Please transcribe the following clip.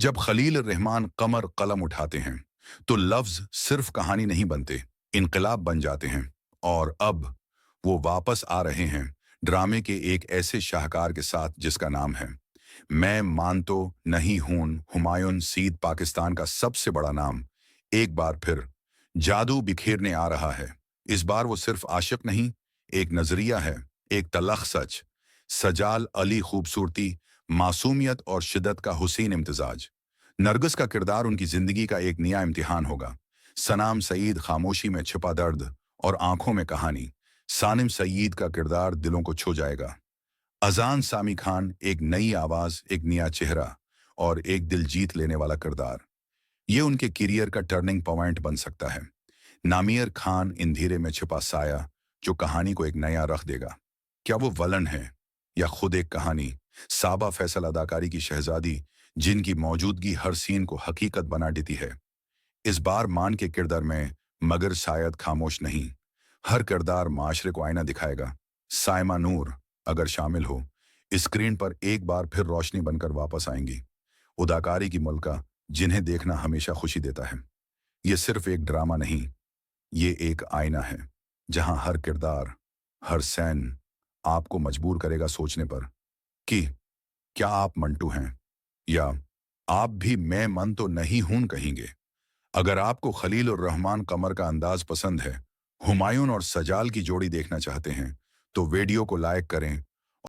जब खलील रहमान कमर कलम उठाते हैं तो लफ्ज सिर्फ कहानी नहीं बनते, इनकलाब बन जाते हैं। और अब वो वापस आ रहे हैं ड्रामे के एक ऐसे शाहकार के साथ जिसका नाम है मैं मानतो नहीं हूं। हुमायूं सीद पाकिस्तान का सबसे बड़ा नाम एक बार फिर जादू बिखेरने आ रहा है। इस बार वो सिर्फ आशिक नहीं, एक नजरिया है, एक तलख सच। सजाल अली खूबसूरती, मासूमियत और शिद्दत का हुसीन इम्तिजाज। नरगिस का किरदार उनकी जिंदगी का एक नया इम्तिहान होगा। सनाम सईद खामोशी में छिपा दर्द और आंखों में कहानी। सानिम सईद का किरदार दिलों को छू जाएगा। अजान सामी खान एक नई आवाज, एक नया चेहरा और एक दिल जीत लेने वाला किरदार। ये उनके करियर का टर्निंग पॉइंट बन सकता है। नामियर खान इंधीरे में छिपा साया जो कहानी को एक नया रख देगा। क्या वो वलन है या खुद एक कहानी? साबा फैसल अदाकारी की शहजादी जिनकी मौजूदगी हर सीन को हकीकत बना देती है। इस बार मान के किरदार में मगर शायद खामोश नहीं। हर किरदार माशरे को आईना दिखाएगा। साइमा नूर अगर शामिल हो, स्क्रीन पर एक बार फिर रोशनी बनकर वापस आएंगी। उदाकारी की मुल्का जिन्हें देखना हमेशा खुशी देता है। ये सिर्फ एक ड्रामा नहीं, ये एक आईना है जहां हर किरदार, हर सैन आपको मजबूर करेगा सोचने पर कि क्या आप मंटू हैं या आप भी मैं मन तो नहीं हूं कहेंगे। अगर आपको खलील और रहमान कमर का अंदाज पसंद है, हुमायूं और सजाल की जोड़ी देखना चाहते हैं, तो वीडियो को लाइक करें,